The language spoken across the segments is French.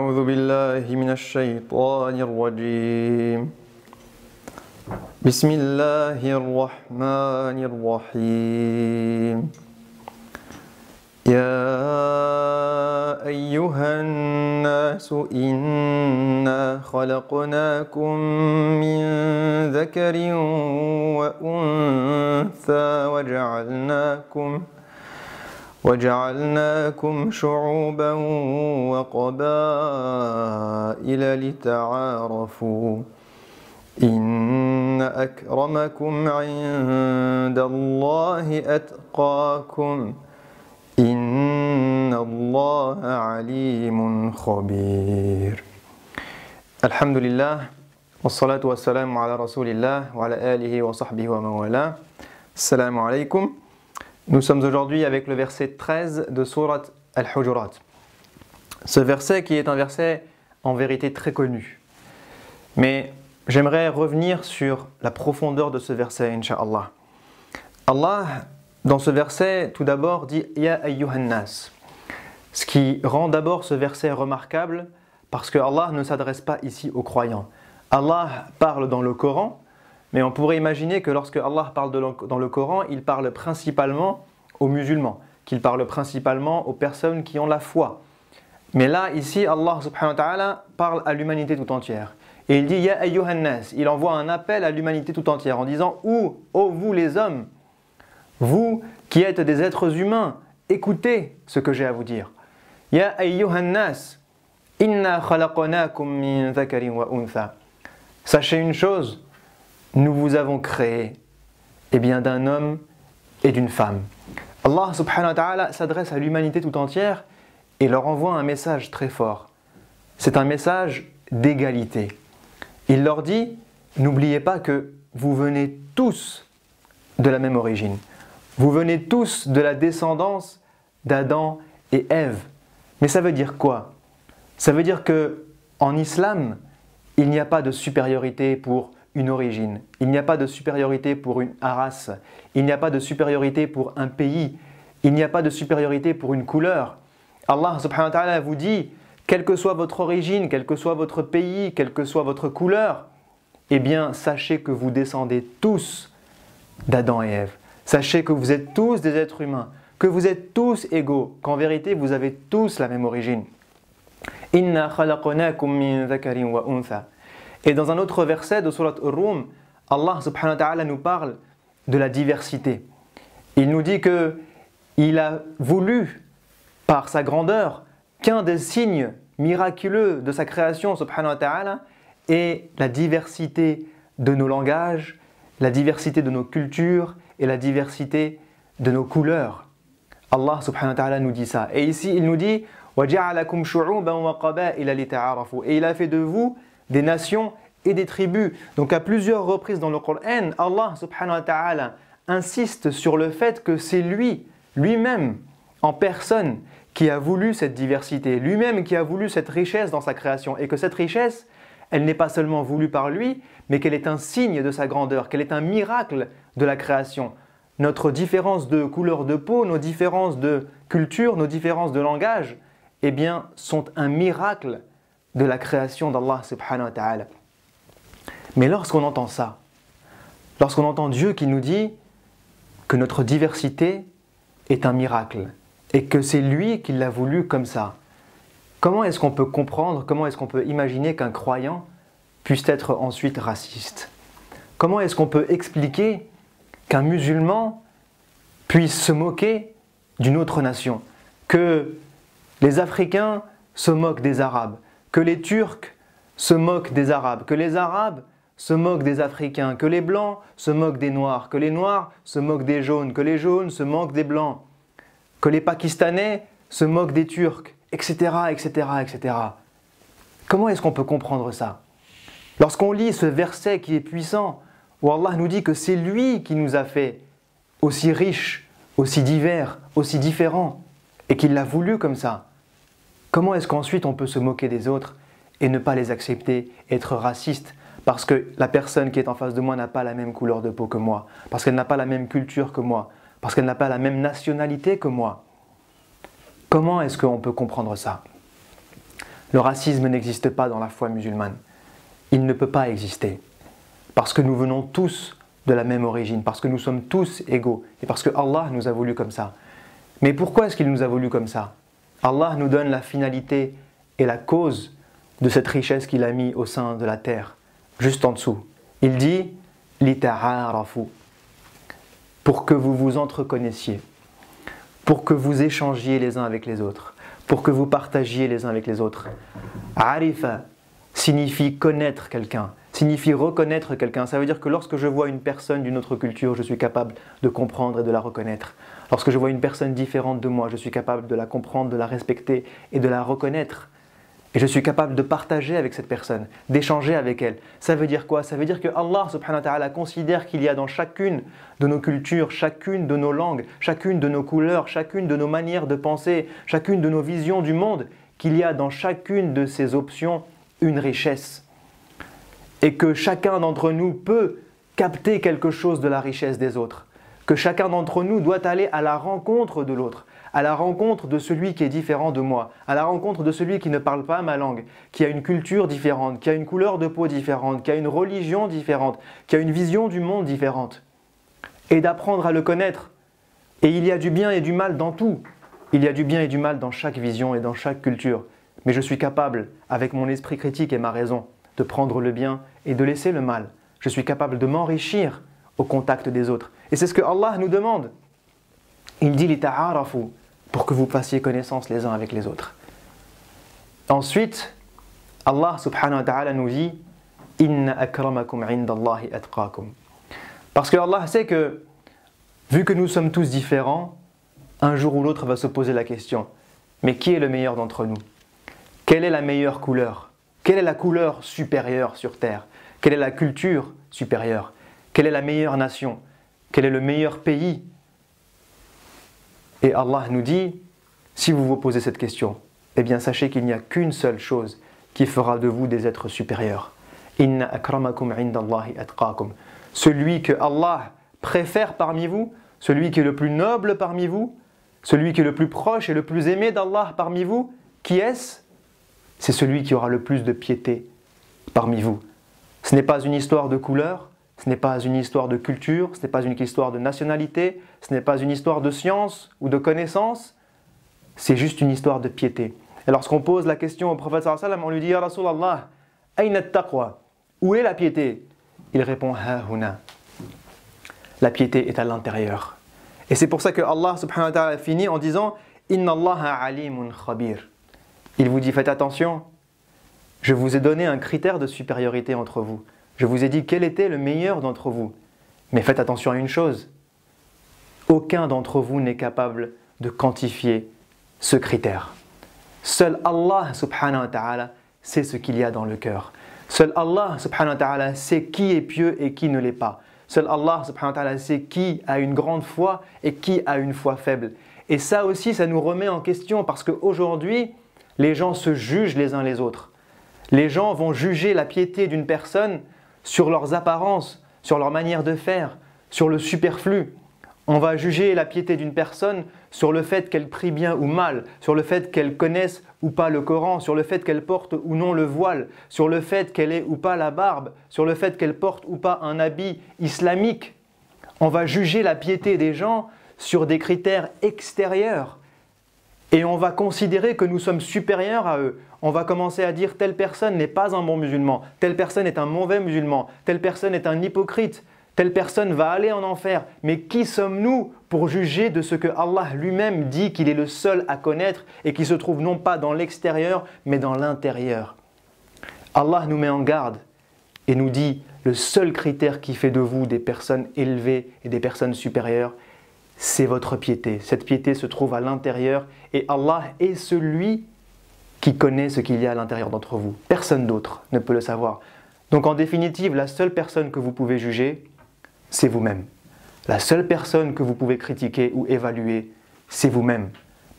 أعوذ بالله من الشيطان الرجيم بسم الله الرحمن الرحيم يا أيها الناس إنا خلقناكم من ذكر وأنثى وجعلناكم شعوبا وقبائل لتعارفوا إن أكرمكم عند الله أتقاكم إن الله عليم خبير. الحمد لله والصلاة والسلام على رسول الله وعلى آله وصحبه ومن والاه. Assalamu alaikum. Nous sommes aujourd'hui avec le verset 13 de Sourate Al-Hujurat. Ce verset qui est un verset en vérité très connu. Mais j'aimerais revenir sur la profondeur de ce verset, Inch'Allah. Allah, dans ce verset, tout d'abord dit « Ya ayyuhan nas ». Ce qui rend d'abord ce verset remarquable, parce que Allah ne s'adresse pas ici aux croyants. Allah parle dans le Coran, mais on pourrait imaginer que lorsque Allah parle dans le Coran, il parle principalement aux musulmans, qu'il parle principalement aux personnes qui ont la foi. Mais là, ici, Allah subhanahu wa ta'ala parle à l'humanité tout entière. Et il dit « Ya ayyuhan nas », il envoie un appel à l'humanité tout entière en disant « Ô vous les hommes, vous qui êtes des êtres humains, écoutez ce que j'ai à vous dire. Ya ayyuhan nas, inna khalaqnakum min dhakarin wa untha ». Sachez une chose, nous vous avons créé d'un homme et d'une femme. Allah subhanahu wa ta'ala s'adresse à l'humanité tout entière et leur envoie un message très fort. C'est un message d'égalité. Il leur dit, n'oubliez pas que vous venez tous de la même origine. Vous venez tous de la descendance d'Adam et Ève. Mais ça veut dire quoi? Ça veut dire que en islam, il n'y a pas de supériorité pour une origine. Il n'y a pas de supériorité pour une race. Il n'y a pas de supériorité pour un pays. Il n'y a pas de supériorité pour une couleur. Allah subhanahu wa ta'ala vous dit, quelle que soit votre origine, quel que soit votre pays, quelle que soit votre couleur, sachez que vous descendez tous d'Adam et Ève. Sachez que vous êtes tous des êtres humains, que vous êtes tous égaux, qu'en vérité vous avez tous la même origine. Inna khalaqnakum min dhakarin wa untha. Et dans un autre verset de Surat Ar-Rum, Allah subhanahu wa ta'ala nous parle de la diversité. Il nous dit qu'il a voulu, par sa grandeur, qu'un des signes miraculeux de sa création subhanahu wa ta'ala est la diversité de nos langages, la diversité de nos cultures et la diversité de nos couleurs. Allah subhanahu wa ta'ala nous dit ça. Et ici, il nous dit « وَجَعَلَكُمْ شُعُوبًا وَقَبَائِلَ لِتَعَارَفُوا » Et il a fait de vous des nations et des tribus. Donc à plusieurs reprises dans le Coran, Allah subhanahu wa ta'ala insiste sur le fait que c'est lui-même, en personne, qui a voulu cette diversité, lui-même qui a voulu cette richesse dans sa création, et que cette richesse, elle n'est pas seulement voulue par lui, mais qu'elle est un signe de sa grandeur, qu'elle est un miracle de la création. Notre différence de couleur de peau, nos différences de culture, nos différences de langage, sont un miracle de la création d'Allah subhanahu wa ta'ala. Mais lorsqu'on entend ça, lorsqu'on entend Dieu qui nous dit que notre diversité est un miracle et que c'est lui qui l'a voulu comme ça, comment est-ce qu'on peut comprendre, comment est-ce qu'on peut imaginer qu'un croyant puisse être ensuite raciste? Comment est-ce qu'on peut expliquer qu'un musulman puisse se moquer d'une autre nation? Que les Africains se moquent des Arabes, que les Turcs se moquent des Arabes, que les Arabes se moquent des Africains, que les Blancs se moquent des Noirs, que les Noirs se moquent des Jaunes, que les Jaunes se moquent des Blancs, que les Pakistanais se moquent des Turcs, etc., etc., etc. Comment est-ce qu'on peut comprendre ça? Lorsqu'on lit ce verset qui est puissant, où Allah nous dit que c'est lui qui nous a fait aussi riches, aussi divers, aussi différents, et qu'il l'a voulu comme ça, comment est-ce qu'ensuite on peut se moquer des autres et ne pas les accepter, être raciste parce que la personne qui est en face de moi n'a pas la même couleur de peau que moi, parce qu'elle n'a pas la même culture que moi, parce qu'elle n'a pas la même nationalité que moi? Comment est-ce qu'on peut comprendre ça? Le racisme n'existe pas dans la foi musulmane. Il ne peut pas exister. Parce que nous venons tous de la même origine, parce que nous sommes tous égaux, et parce que Allah nous a voulu comme ça. Mais pourquoi est-ce qu'il nous a voulu comme ça? Allah nous donne la finalité et la cause de cette richesse qu'il a mis au sein de la terre, juste en dessous. Il dit « Lita'arafu » pour que vous vous entreconnaissiez, pour que vous échangiez les uns avec les autres, pour que vous partagiez les uns avec les autres. Arifa signifie connaître quelqu'un, signifie reconnaître quelqu'un. Ça veut dire que lorsque je vois une personne d'une autre culture, je suis capable de comprendre et de la reconnaître. Lorsque je vois une personne différente de moi, je suis capable de la comprendre, de la respecter et de la reconnaître. Et je suis capable de partager avec cette personne, d'échanger avec elle. Ça veut dire quoi? Ça veut dire que Allah subhanahu wa ta'ala considère qu'il y a dans chacune de nos cultures, chacune de nos langues, chacune de nos couleurs, chacune de nos manières de penser, chacune de nos visions du monde, qu'il y a dans chacune de ces options une richesse. Et que chacun d'entre nous peut capter quelque chose de la richesse des autres. Que chacun d'entre nous doit aller à la rencontre de l'autre, à la rencontre de celui qui est différent de moi, à la rencontre de celui qui ne parle pas ma langue, qui a une culture différente, qui a une couleur de peau différente, qui a une religion différente, qui a une vision du monde différente. Et d'apprendre à le connaître. Et il y a du bien et du mal dans tout. Il y a du bien et du mal dans chaque vision et dans chaque culture. Mais je suis capable, avec mon esprit critique et ma raison, de prendre le bien et de laisser le mal. Je suis capable de m'enrichir au contact des autres. Et c'est ce que Allah nous demande. Il dit « Lita'arafu » pour que vous fassiez connaissance les uns avec les autres. Ensuite, Allah subhanahu wa ta'ala nous dit « Inna akramakum indallahi atqakum » parce que Allah sait que, vu que nous sommes tous différents, un jour ou l'autre va se poser la question « Mais qui est le meilleur d'entre nous? Quelle est la meilleure couleur? Quelle est la couleur supérieure sur terre? Quelle est la culture supérieure? Quelle est la meilleure nation? Quel est le meilleur pays? » Et Allah nous dit, si vous vous posez cette question, eh bien sachez qu'il n'y a qu'une seule chose qui fera de vous des êtres supérieurs. Inna akramakum indallahi atqakum. Celui que Allah préfère parmi vous, celui qui est le plus noble parmi vous, celui qui est le plus proche et le plus aimé d'Allah parmi vous, qui est-ce? C'est celui qui aura le plus de piété parmi vous. Ce n'est pas une histoire de couleur, ce n'est pas une histoire de culture, ce n'est pas une histoire de nationalité, ce n'est pas une histoire de science ou de connaissance, c'est juste une histoire de piété. Et lorsqu'on pose la question au prophète sallallahu alayhi wa sallam, on lui dit « Ya Rasulallah, ayna at-taqwa » où est la piété? Il répond « Ha huna » la piété est à l'intérieur. Et c'est pour ça que Allah subhanahu wa ta'ala finit en disant « Inna Allaha alimun khabir » Il vous dit « Faites attention, je vous ai donné un critère de supériorité entre vous. Je vous ai dit quel était le meilleur d'entre vous. Mais faites attention à une chose. Aucun d'entre vous n'est capable de quantifier ce critère. Seul Allah subhanahu wa ta'ala sait ce qu'il y a dans le cœur. Seul Allah subhanahu wa ta'ala sait qui est pieux et qui ne l'est pas. Seul Allah subhanahu wa ta'ala sait qui a une grande foi et qui a une foi faible. Et ça aussi, ça nous remet en question parce qu'aujourd'hui, les gens se jugent les uns les autres. Les gens vont juger la piété d'une personne sur leurs apparences, sur leur manière de faire, sur le superflu. On va juger la piété d'une personne sur le fait qu'elle prie bien ou mal, sur le fait qu'elle connaisse ou pas le Coran, sur le fait qu'elle porte ou non le voile, sur le fait qu'elle ait ou pas la barbe, sur le fait qu'elle porte ou pas un habit islamique. On va juger la piété des gens sur des critères extérieurs. Et on va considérer que nous sommes supérieurs à eux. On va commencer à dire telle personne n'est pas un bon musulman, telle personne est un mauvais musulman, telle personne est un hypocrite, telle personne va aller en enfer. Mais qui sommes-nous pour juger de ce que Allah lui-même dit qu'il est le seul à connaître et qui se trouve non pas dans l'extérieur mais dans l'intérieur? Allah nous met en garde et nous dit le seul critère qui fait de vous des personnes élevées et des personnes supérieures, c'est votre piété. Cette piété se trouve à l'intérieur et Allah est celui qui connaît ce qu'il y a à l'intérieur d'entre vous. Personne d'autre ne peut le savoir. Donc en définitive, la seule personne que vous pouvez juger, c'est vous-même. La seule personne que vous pouvez critiquer ou évaluer, c'est vous-même.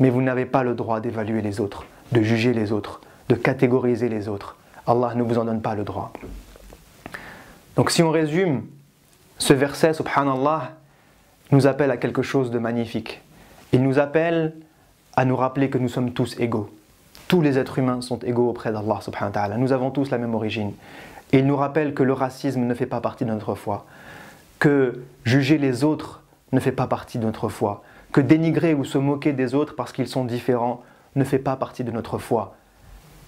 Mais vous n'avez pas le droit d'évaluer les autres, de juger les autres, de catégoriser les autres. Allah ne vous en donne pas le droit. Donc si on résume, ce verset, subhanallah, nous appelle à quelque chose de magnifique. Il nous appelle à nous rappeler que nous sommes tous égaux. tous les êtres humains sont égaux auprès d'Allah subhanahu wa ta'ala. Nous avons tous la même origine. Et il nous rappelle que le racisme ne fait pas partie de notre foi, que juger les autres ne fait pas partie de notre foi, que dénigrer ou se moquer des autres parce qu'ils sont différents ne fait pas partie de notre foi.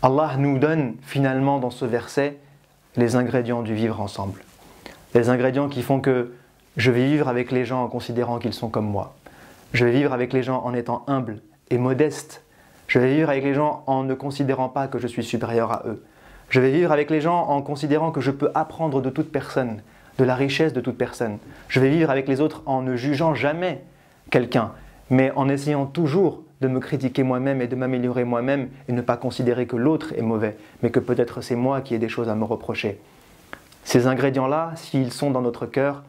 Allah nous donne finalement dans ce verset les ingrédients du vivre ensemble. Les ingrédients qui font que je vais vivre avec les gens en considérant qu'ils sont comme moi. Je vais vivre avec les gens en étant humble et modeste. Je vais vivre avec les gens en ne considérant pas que je suis supérieur à eux. Je vais vivre avec les gens en considérant que je peux apprendre de toute personne, de la richesse de toute personne. Je vais vivre avec les autres en ne jugeant jamais quelqu'un, mais en essayant toujours de me critiquer moi-même et de m'améliorer moi-même et ne pas considérer que l'autre est mauvais, mais que peut-être c'est moi qui ai des choses à me reprocher. Ces ingrédients-là, s'ils sont dans notre cœur,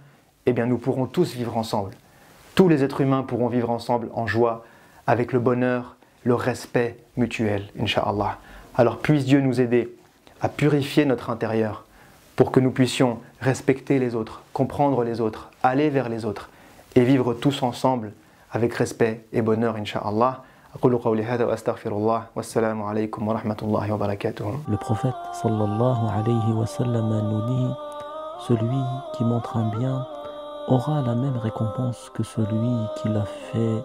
eh bien nous pourrons tous vivre ensemble. Tous les êtres humains pourront vivre ensemble en joie, avec le bonheur, le respect mutuel, Inch'Allah. Alors puisse Dieu nous aider à purifier notre intérieur pour que nous puissions respecter les autres, comprendre les autres, aller vers les autres et vivre tous ensemble avec respect et bonheur, Inch'Allah. Le prophète sallallahu alayhi wa sallam nous dit: celui qui montre un bien aura la même récompense que celui qui l'a fait,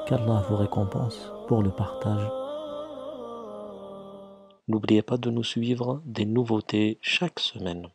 qu'Allah vous récompense pour le partage. N'oubliez pas de nous suivre, des nouveautés chaque semaine.